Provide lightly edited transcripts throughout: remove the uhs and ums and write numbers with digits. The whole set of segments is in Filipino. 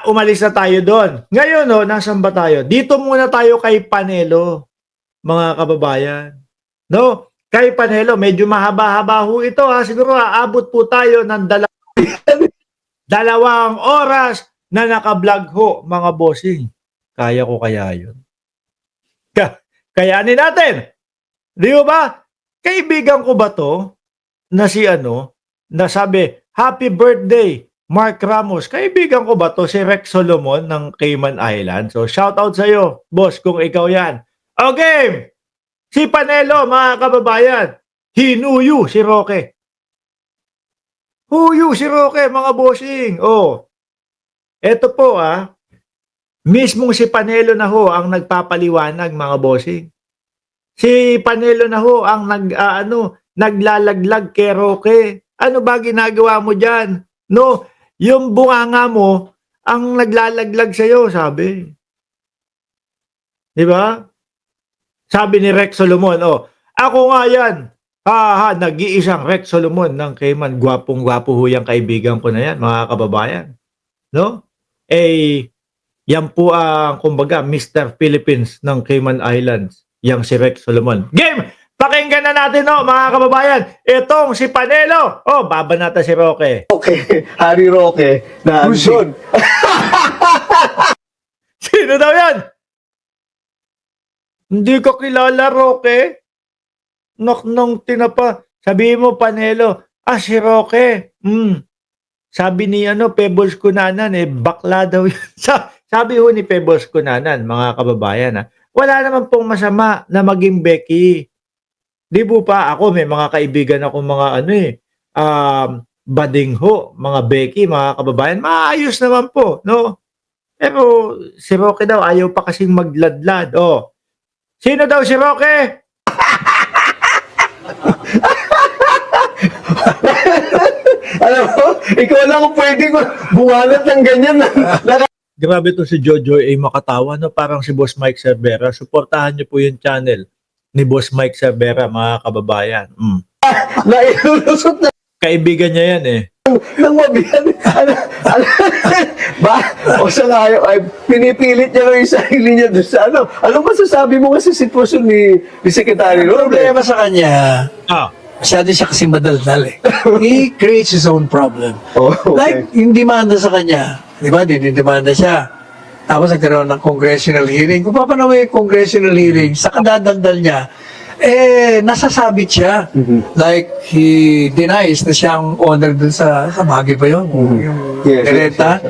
Umalis na tayo doon. Ngayon, no, nasan ba tayo? Dito muna tayo kay Panelo, mga kababayan. No? Kay Panelo, medyo mahaba-haba ho ito ha. Siguro aabot po tayo ng dalawang oras na naka-vlog ho, mga bossing. Kaya ko kaya yun? Kayanin natin. Di ba? Kaibigan ko ba to na si na sabi, Happy birthday, Mark Ramos. Kaibigan ko ba to si Rex Solomon ng Cayman Island? So, shout out sa'yo, boss, kung ikaw yan. Okay! Si Panelo, mga kababayan, hinuyu si Roque. Huyu si Roque, mga bossing. Oh, eto po mismong si Panelo na ho ang nagpapaliwanag, mga bossing. Si Panelo na ho ang naglalaglag kay Roque. Ano ba ginagawa mo diyan? No, yung bunganga mo ang naglalaglag sa iyo, sabi. 'Di ba? Sabi ni Rex Solomon, ako nga 'yan. Nag-iisang Rex Solomon ng Cayman. Gwapong-gwapo ho yung kaibigan ko na 'yan, mga kababayan. No? Yan po ang kumbaga Mr. Philippines ng Cayman Islands, yang si Rex Solomon. Game! Pakinggan na natin mga kababayan. Itong si Panelo. Babanata si Roque. Okay, Harry Roque na andun. Sino daw yan? Hindi ko kilala, Roque. Nang tinapa. Sabihin mo, Panelo, si Roque. Sabi ni Pebbles Kunanan, bakla daw yun. Sabi ho ni Pebbles Kunanan, mga kababayan, wala naman pong masama na maging Becky. Di po pa ako, may mga kaibigan ako mga bading ho, mga Becky, mga kababayan, maayos naman po, no? Pero si Roque daw, ayaw pa kasing magladlad. Sino daw si Roque? Alam mo, ikaw lang kung pwedeng bumanat ng ganyan. Grabe to si Jojo A. Makatawa, no? Parang si Boss Mike Cervera. Suportahan niyo po yung channel ni Boss Mike Cervera, mga kababayan. Nailulusot na Kaibigan niya yan ng mabihan. O sa ngayon, ay pinipilit niya yung sarili niya doon sa Anong masasabi mo kasi sitwasyon ni Secretary Roque? Problema sa kanya, masyado siya kasi madaldal He creates his own problem. Okay. Like, yung demanda sa kanya, di ba, dinidemanda siya. Tapos nagkaroon ng congressional hearing. Kung papanawin yung congressional hearing, sa kadadaldal niya, nasasabit siya. Like, he denies na siyang owner dun sa Baguio ba yun? Yung renta.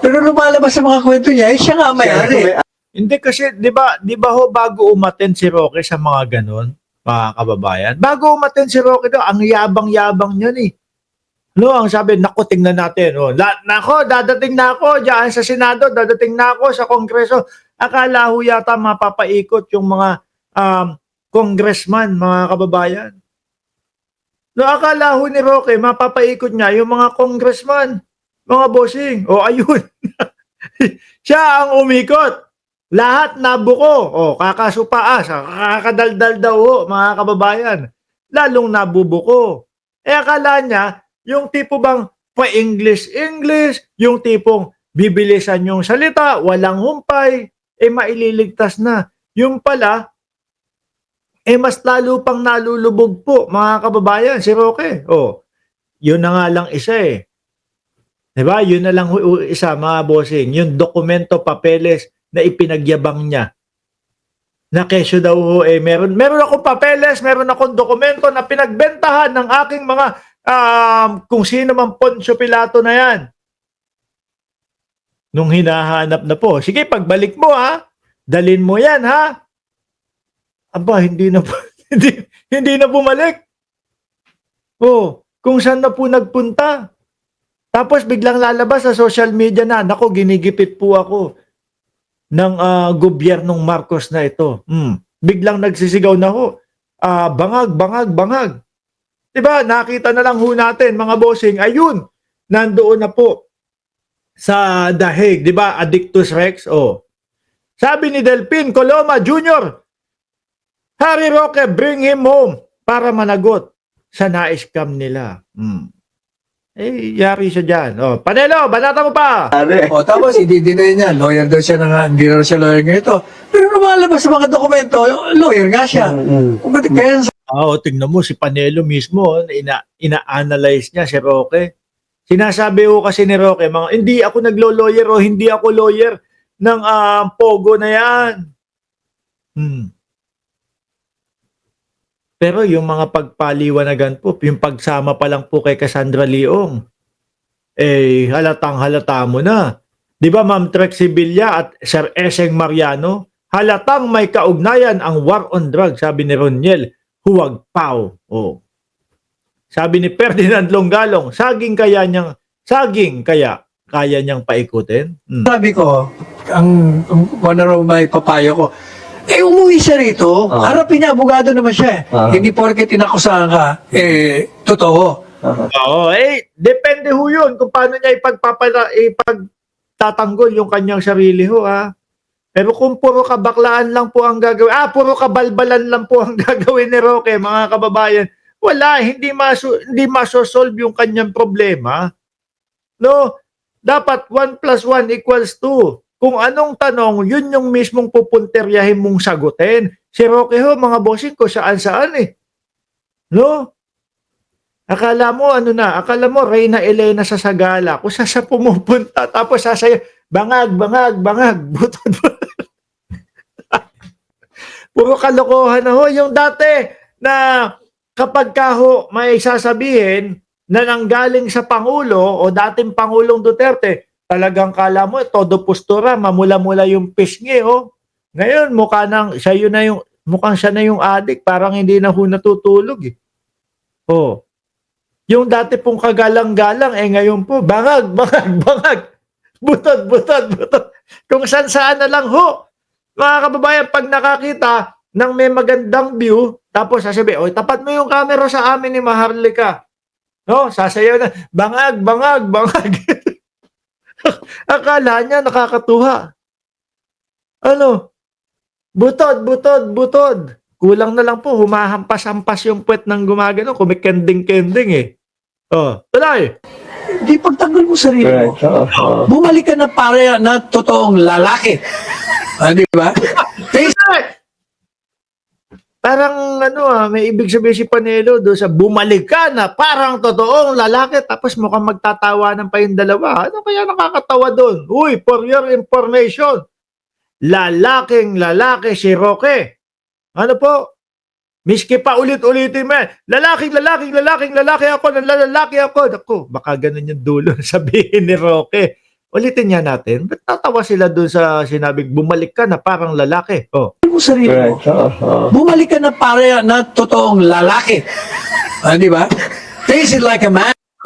Pero lumalabas sa mga kwento niya, siya nga may-ari. Hindi kasi, di ba ho, bago umaten si Roque sa mga ganon, mga kababayan, bago umaten si Roque daw, ang yabang-yabang niya No, ang sabi, naku, tingnan natin. Nako, dadating na ako diyan sa Senado, dadating na ako sa Kongreso. Akala ho yata mapapaikot yung mga congressman, mga kababayan. No, akala ho ni Roque, mapapaikot niya yung mga congressman, mga bossing. Ayun. Siya ang umikot. Lahat nabuko. Kakasupaas, kakadaldal daw mga kababayan. Lalong nabubuko. Akala niya, yung tipo bang pa-English, yung tipong bibilisan yung salita, walang humpay, maililigtas na. Yung pala, mas lalo pang nalulubog po, mga kababayan, si Roque. Yun na nga lang isa Diba? Yun na lang isa, mga bossing. Yung dokumento, papeles na ipinagyabang niya. Na kesyo daw meron akong papeles, meron akong dokumento na pinagbentahan ng aking mga kung sino man Poncio Pilato na yan. Nung hinahanap na po, sige, pagbalik mo dalin mo yan Aba, hindi na hindi na bumalik. Kung saan na po nagpunta. Tapos biglang lalabas sa social media na, nako, ginigipit po ako ng gobyernong Marcos na ito. Biglang nagsisigaw na ho. Bangag. Diba? Nakita na lang ho natin, mga bossing. Ayun, nandoon na po sa dahig. Diba? Addictus Rex. Sabi ni Delpin Coloma Jr., Harry Roque, bring him home para managot sa na-scam nila. yari siya dyan. Oh, Panelo, banata mo pa! Pare. O tapos, i-deny niya, lawyer daw siya na nga, hindi raw siya lawyer ganito. Pero lumalabas sa mga dokumento, lawyer nga siya. Kaya Tingnan mo, si Panelo mismo, ina-analyze niya si Roque. Sinasabi ko kasi ni Roque, hindi ako naglo-lawyer o hindi ako lawyer ng Pogo na yan. Pero yung mga pagpaliwanagan po, yung pagsama pa lang po kay Cassandra Leong, halatang-halata mo na. Di ba, Ma'am Trexie Villa at Sir Eseng Mariano? Halatang may kaugnayan ang war on drugs, sabi ni Roniel. Huwag pao. Oh. Sabi ni Ferdinand Longgalong, saging kaya kaya niyang paikutin? sabi ko, ang ano raw may papayo ko, umuwi siya rito, harapin niya, abogado naman siya. Hindi porke tinakusahan ka, totoo. Oo, depende ho yun kung paano niya ipagtatanggol yung kanyang sarili ho, ha. Pero kung puro kabaklaan lang po ang gagawin, puro kabalbalan lang po ang gagawin ni Roque, mga kababayan, wala, hindi masosolve yung kanyang problema. No? Dapat 1 + 1 = 2. Kung anong tanong, yun yung mismong pupunteryahin mong sagutin. Si Roque ho, mga bossing ko, saan-saan eh. No? Akala mo, akala mo, Reyna Elena sa Sagala, kung saan siya pumupunta, tapos sasayo, bangag, butod. Puro kalokohan na ho. Yung dati na kapag may sasabihin na nanggaling sa Pangulo o dating Pangulong Duterte, talagang kala mo, todo postura, mamula-mula yung pisngi, oh. Ngayon, mukhang siya na yung adik, parang hindi na ho natutulog, eh. Oh. Yung dati pong kagalang-galang, ngayon po, bangag, butod. Kung saan na lang ho. Mga kababayan, pag nakakita ng may magandang view, tapos sasabi, tapat mo yung camera sa amin ni Maharlika. No, sasayaw na, bangag. Akala niya nakakatuwa. Ano? Butod. Kulang na lang po, humahampas-hampas yung puwet ng gumagano, kumikending-kending eh. Tuloy. Di pagtanggol mo sarili mo. Bumalik ka na pare na totoong lalaki. Di ba? Parang may ibig sabihin si Panelo doon sa bumalik ka na parang totoong lalaki tapos mukhang magtatawanan pa yung dalawa. Ano kaya nakakatawa doon? Uy, for your information, lalaking lalaki si Roque. Ano po? Miski pa ulit-ulitin mo. Lalaking lalaki ako, nalalaki ako. Naku, baka ganun yung dulo sabihin ni Roque. Ulitin niya natin. Ba't tatawa sila doon sa sinabing bumalik ka na parang lalaki? Mo sarili mo. Bumalik ka na pare na totoong lalaki. Di ba? Face it like a man.